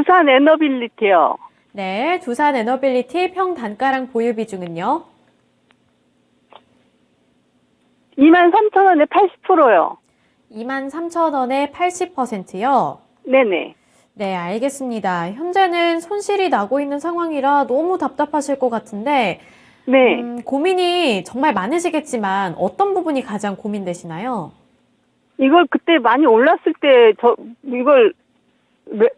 두산 에너빌리티요. 네, 두산 에너빌리티 평단가랑 보유 비중은요? 23,000원에 80%요. 23,000원에 80%요? 네네. 네, 알겠습니다. 현재는 손실이 나고 있는 상황이라 너무 답답하실 것 같은데, 네. 고민이 정말 많으시겠지만 어떤 부분이 가장 고민되시나요? 이걸 그때 많이 올랐을 때 이걸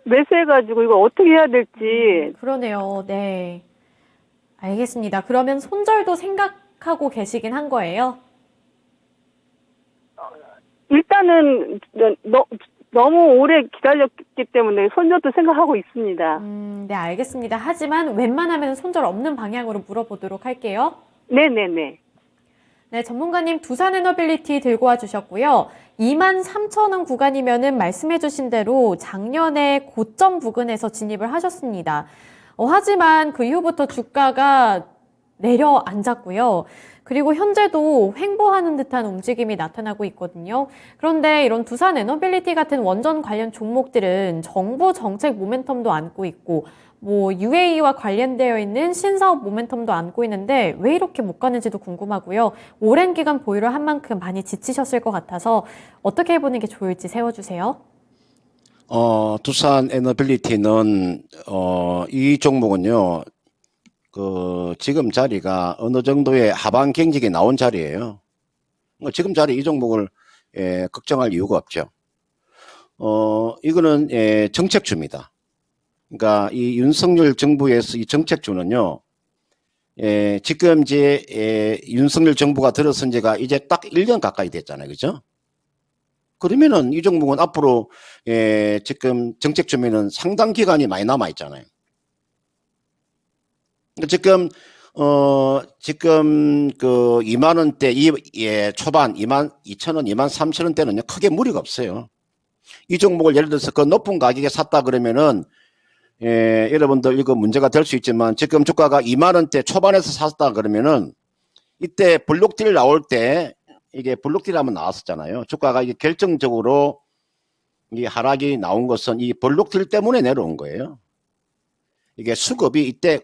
매수해가지고 이걸 어떻게 해야 될지. 그러네요. 네. 알겠습니다. 그러면 손절도 생각하고 계시긴 한 거예요? 일단은 너무 오래 기다렸기 때문에 손절도 생각하고 있습니다. 네, 알겠습니다. 하지만 웬만하면 손절 없는 방향으로 물어보도록 할게요. 네네네. 네, 전문가님 두산 에너빌리티 들고 와 주셨고요. 23,000원 구간이면은 말씀해주신 대로 작년에 고점 부근에서 진입을 하셨습니다. 하지만 그 이후부터 주가가 내려앉았고요. 그리고 현재도 횡보하는 듯한 움직임이 나타나고 있거든요. 그런데 이런 두산 에너빌리티 같은 원전 관련 종목들은 정부 정책 모멘텀도 안고 있고 UAE와 관련되어 있는 신사업 모멘텀도 안고 있는데 왜 이렇게 못 가는지도 궁금하고요. 오랜 기간 보유를 한 만큼 많이 지치셨을 것 같아서 어떻게 해보는 게 좋을지 세워주세요. 두산 에너빌리티는 이 종목은요. 지금 자리가 어느 정도의 하방 경직이 나온 자리예요. 지금 자리 이 종목을 걱정할 이유가 없죠. 이거는 정책주입니다. 그러니까 이 윤석열 정부에서 이 정책주는요. 지금 이제 윤석열 정부가 들어선 지가 이제 딱 1년 가까이 됐잖아요. 그죠? 그러면은 이 종목은 앞으로 지금 정책주면은 상당 기간이 많이 남아 있잖아요. 지금 그 2만 원대 초반 22,000원, 23,000원대는요 크게 무리가 없어요. 이 종목을 예를 들어서 그 높은 가격에 샀다 그러면은 여러분들 이거 문제가 될 수 있지만 지금 주가가 2만 원대 초반에서 샀다 그러면은 이때 블록딜 나올 때 이게 블록딜 한번 나왔었잖아요. 주가가 이게 결정적으로 이 하락이 나온 것은 이 블록딜 때문에 내려온 거예요. 이게 수급이 이때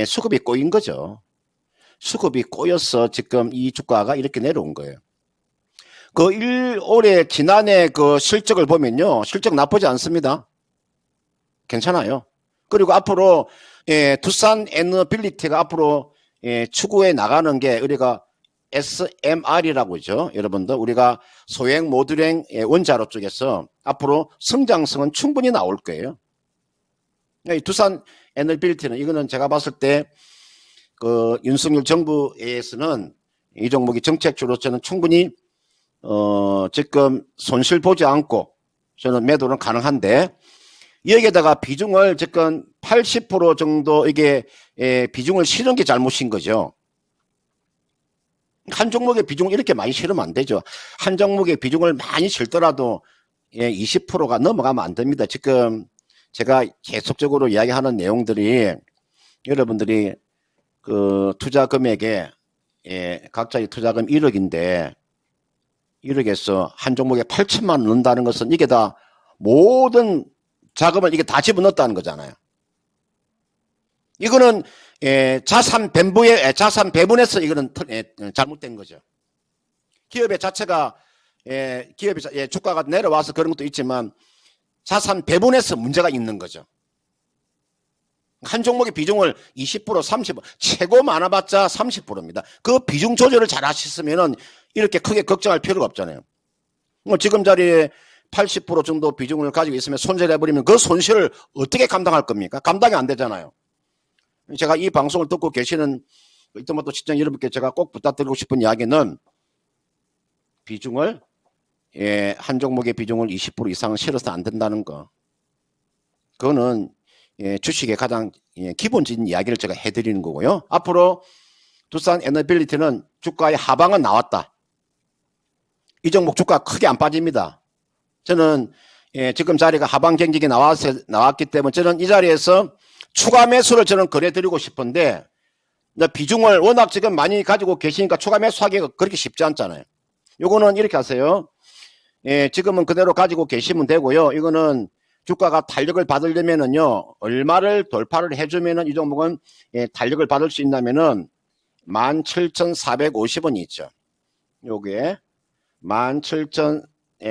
수급이 꼬인 거죠. 수급이 꼬여서 지금 이 주가가 이렇게 내려온 거예요. 올해 지난해 그 실적을 보면요. 실적 나쁘지 않습니다. 괜찮아요. 그리고 앞으로 두산 에너빌리티가 앞으로 추구해 나가는 게 우리가 SMR이라고 하죠. 여러분들 우리가 소행 모듈행 원자로 쪽에서 앞으로 성장성은 충분히 나올 거예요. 두산 에너빌리티는 이거는 제가 봤을 때 그 윤석열 정부에서는 이 종목이 정책주로서는 충분히 지금 손실 보지 않고 저는 매도는 가능한데 여기에다가 비중을 지금 80% 정도 이게 비중을 실은 게 잘못인 거죠. 한 종목의 비중을 이렇게 많이 실으면 안 되죠. 한 종목의 비중을 많이 실더라도 20%가 넘어가면 안 됩니다. 지금 제가 계속적으로 이야기하는 내용들이 여러분들이 그 투자 금액에 각자의 투자금 1억인데 1억에서 한 종목에 8천만 원 넣는다는 것은 이게 다 모든 자금을 이게 다 집어넣었다는 거잖아요. 이거는 자산 배분에서 이거는 잘못된 거죠. 기업의 자체가 기업의 주가가 내려와서 그런 것도 있지만 자산 배분에서 문제가 있는 거죠. 한 종목의 비중을 20%, 30%, 최고 많아봤자 30%입니다. 그 비중 조절을 잘 하셨으면은 이렇게 크게 걱정할 필요가 없잖아요. 지금 자리에 80% 정도 비중을 가지고 있으면 손절해버리면 그 손실을 어떻게 감당할 겁니까? 감당이 안 되잖아요. 제가 이 방송을 듣고 계시는 이때부터 시청 여러분께 제가 꼭 부탁드리고 싶은 이야기는 비중을 한 종목의 비중을 20% 이상 실어서 안 된다는 거. 그거는 주식의 가장 기본적인 이야기를 제가 해드리는 거고요. 앞으로 두산 에너빌리티는 주가의 하방은 나왔다. 이 종목 주가 크게 안 빠집니다. 저는 지금 자리가 하방 경직이 나왔기 때문에 저는 이 자리에서 추가 매수를 저는 거래드리고 싶은데 비중을 워낙 지금 많이 가지고 계시니까 추가 매수하기가 그렇게 쉽지 않잖아요. 요거는 이렇게 하세요. 지금은 그대로 가지고 계시면 되고요. 이거는 주가가 탄력을 받으려면은요, 얼마를 돌파를 해주면은 이 종목은 탄력을 받을 수 있냐면은 17,450원이 있죠. 요게 17,000,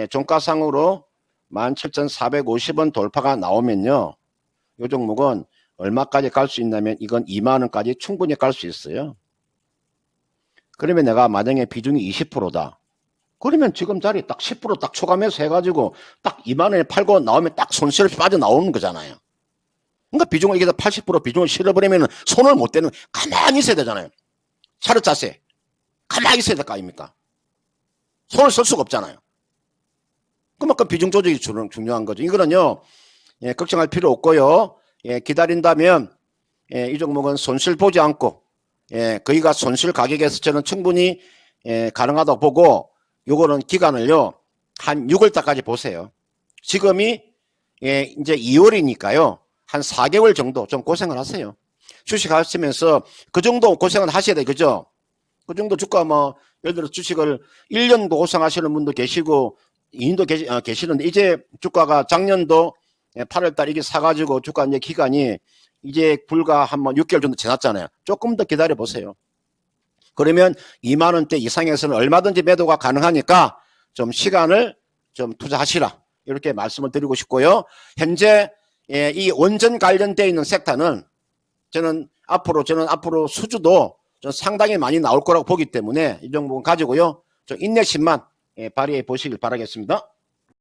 종가상으로 17,450원 돌파가 나오면요, 요 종목은 얼마까지 갈 수 있냐면 이건 2만원까지 충분히 갈 수 있어요. 그러면 내가 만약에 비중이 20%다. 그러면 지금 자리 딱 10% 초과해서 해가지고 딱 2만원에 팔고 나오면 딱 손실 없이 빠져나오는 거잖아요. 그러니까 비중을 이게 80% 비중을 실어버리면 손을 못 대는, 가만히 있어야 되잖아요. 차렷 자세. 가만히 있어야 될 거 아닙니까? 손을 쓸 수가 없잖아요. 그만큼 비중 조절이 중요한 거죠. 이거는요, 걱정할 필요 없고요. 기다린다면, 이 종목은 손실 보지 않고, 거기가 손실 가격에서 저는 충분히, 가능하다고 보고, 요거는 기간을요, 한 6월달까지 보세요. 지금이, 이제 2월이니까요, 한 4개월 정도 좀 고생을 하세요. 주식 하시면서 그 정도 고생을 하셔야 돼, 그죠? 그 정도 주가 뭐, 예를 들어 주식을 1년 고생하시는 분도 계시고, 2년도 계시는데, 이제 주가가 작년도 8월달 이게 사가지고 주가 이제 기간이 이제 불과 한 6개월 정도 지났잖아요. 조금 더 기다려 보세요. 그러면 2만원대 이상에서는 얼마든지 매도가 가능하니까 좀 시간을 좀 투자하시라. 이렇게 말씀을 드리고 싶고요. 현재 이 원전 관련되어 있는 섹터는 저는 앞으로 수주도 좀 상당히 많이 나올 거라고 보기 때문에 이 종목은 가지고요. 좀 인내심만 발휘해 보시길 바라겠습니다.